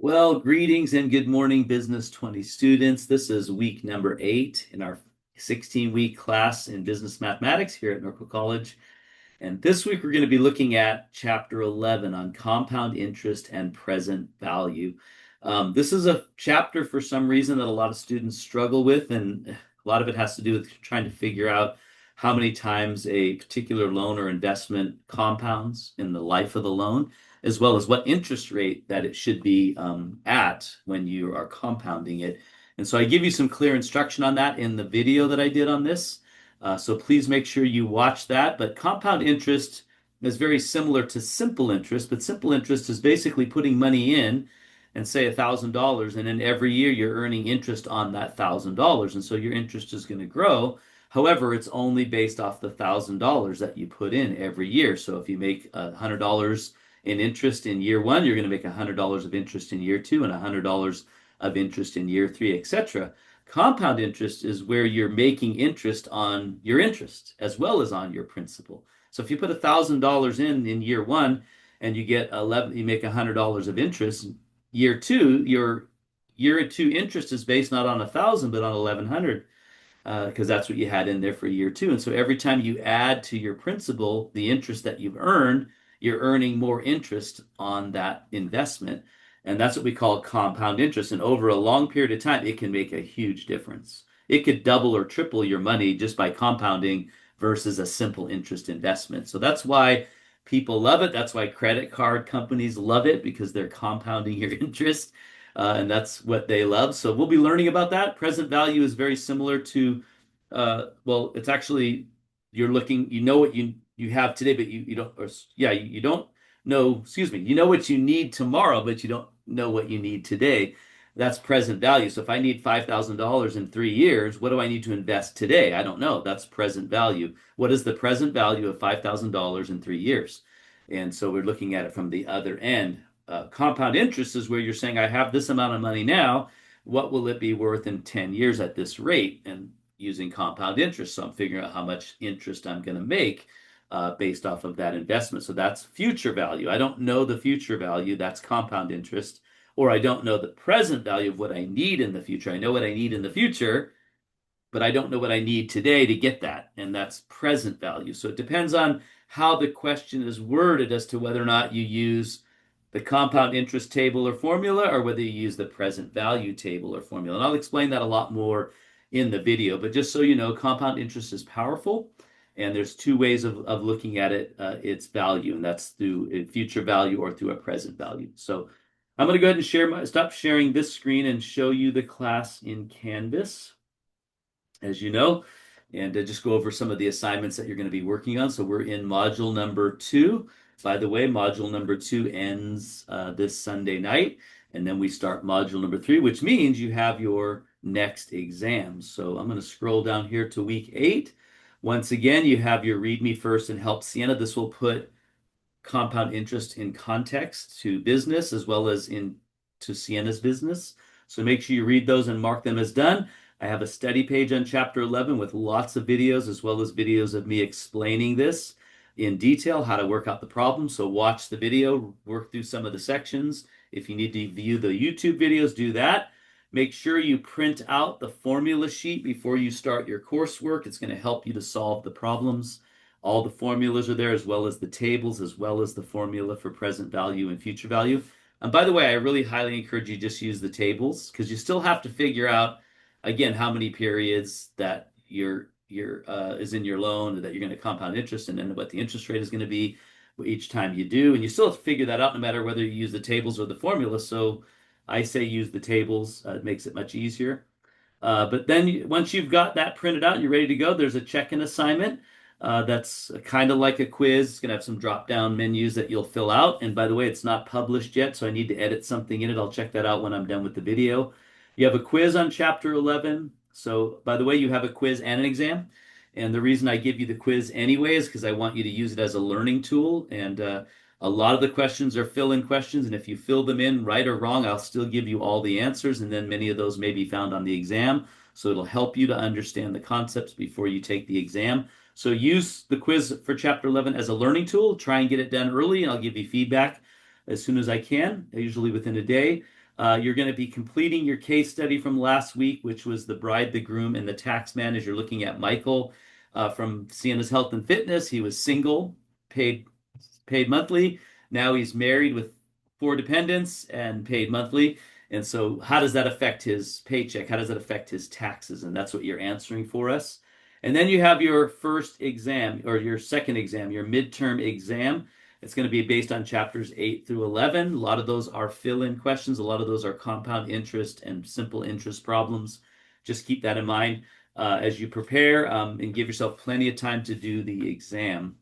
Well, greetings and good morning, Business 20 students. This is week number 8 in our 16-week class in business mathematics here at Norco College. And this week we're going to be looking at chapter 11 on compound interest and present value. This is a chapter for some reason that a lot of students struggle with, and a lot of it has to do with trying to figure out how many times a particular loan or investment compounds in the life of the loan, as well as what interest rate that it should be at when you are compounding it. And so I give you some clear instruction on that in the video that I did on this. So please make sure you watch that. But compound interest is very similar to simple interest, but simple interest is basically putting money in and say $1,000, and then every year you're earning interest on that $1,000, and so your interest is going to grow. However, it's only based off the $1,000 that you put in every year. So if you make $100 in interest in year one, you're going to make $100 of interest in year two and $100 of interest in year three, etc. Compound interest is where you're making interest on your interest as well as on your principal. So if you put $1,000 in year one and you get 11, you make $100 of interest. Year two, your year two interest is based not on 1,000 but on 1,100 because that's what you had in there for year two. And so every time you add to your principal the interest that you've earned, you're earning more interest on that investment. And that's what we call compound interest. And over a long period of time, it can make a huge difference. It could double or triple your money just by compounding versus a simple interest investment. So that's why people love it. That's why credit card companies love it, because they're compounding your interest. And that's what they love. So we'll be learning about that. Present value is very similar to, well, it's actually, you're looking, you know what you have today, but you don't, or yeah, you don't know, excuse me, you know what you need tomorrow, but you don't know what you need today. That's present value. So if I need $5,000 in 3 years, what do I need to invest today? I don't know. That's present value. What is the present value of $5,000 in 3 years? And so we're looking at it from the other end. Compound interest is where you're saying, I have this amount of money now. What will it be worth in 10 years at this rate? And using compound interest. So I'm figuring out how much interest I'm going to make based off of that investment. So that's future value. I don't know the future value. That's compound interest. Or I don't know the present value of what I need in the future. I know what I need in the future, but I don't know what I need today to get that. And that's present value. So it depends on how the question is worded as to whether or not you use the compound interest table or formula, or whether you use the present value table or formula. And I'll explain that a lot more in the video. But just so you know, compound interest is powerful. And there's two ways of looking at it, its value, and that's through a future value or through a present value. So I'm going to go ahead and stop sharing this screen and show you the class in Canvas, as you know, and just go over some of the assignments that you're going to be working on. So we're in module number 2. By the way, module number 2 ends this Sunday night, and then we start module number 3, which means you have your next exam. So I'm going to scroll down here to week 8. Once again, you have your read me first and help Sienna. This will put compound interest in context to business as well as to Sienna's business. So make sure you read those and mark them as done. I have a study page on chapter 11 with lots of videos, as well as videos of me explaining this in detail, how to work out the problem. So watch the video, work through some of the sections. If you need to view the YouTube videos, do that. Make sure you print out the formula sheet before you start your coursework. It's going to help you to solve the problems. All the formulas are there, as well as the tables, as well as the formula for present value and future value. And by the way, I really highly encourage you just use the tables, because you still have to figure out, again, how many periods that your is in your loan that you're going to compound interest, and then what the interest rate is going to be each time you do. And you still have to figure that out no matter whether you use the tables or the formula. So I say use the tables. It makes it much easier. But then once you've got that printed out and you're ready to go, there's a check-in assignment. That's kind of like a quiz. It's going to have some drop-down menus that you'll fill out. And by the way, it's not published yet, so I need to edit something in it. I'll check that out when I'm done with the video. You have a quiz on chapter 11. So by the way, you have a quiz and an exam. And the reason I give you the quiz anyway is because I want you to use it as a learning tool. And a lot of the questions are fill-in questions. And if you fill them in right or wrong, I'll still give you all the answers. And then many of those may be found on the exam. So it'll help you to understand the concepts before you take the exam. So use the quiz for chapter 11 as a learning tool. Try and get it done early, and I'll give you feedback as soon as I can, usually within a day. You're going to be completing your case study from last week, which was the bride, the groom, and the tax man. As you're looking at Michael from Sienna's Health and Fitness, he was single, paid monthly. Now he's married with 4 dependents and paid monthly. And so, how does that affect his paycheck? How does that affect his taxes? And that's what you're answering for us. And then you have your first exam or your second exam, your midterm exam. It's going to be based on chapters 8 through 11. A lot of those are fill-in questions. A lot of those are compound interest and simple interest problems. Just keep that in mind as you prepare and give yourself plenty of time to do the exam.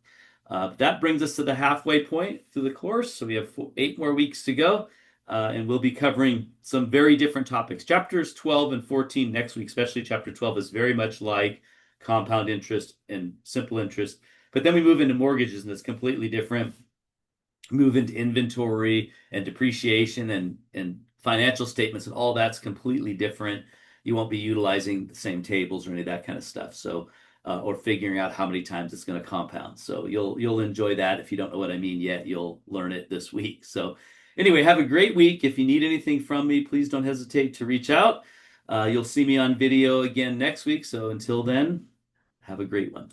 That brings us to the halfway point through the course. So we have 8 more weeks to go, and we'll be covering some very different topics. Chapters 12 and 14 next week, especially chapter 12, is very much like compound interest and simple interest. But then we move into mortgages, and it's completely different. Move into inventory and depreciation and financial statements, and all that's completely different. You won't be utilizing the same tables or any of that kind of stuff. So or figuring out how many times it's going to compound. So you'll enjoy that. If you don't know what I mean yet, you'll learn it this week. So anyway, have a great week. If you need anything from me, please don't hesitate to reach out. You'll see me on video again next week. So until then, have a great one.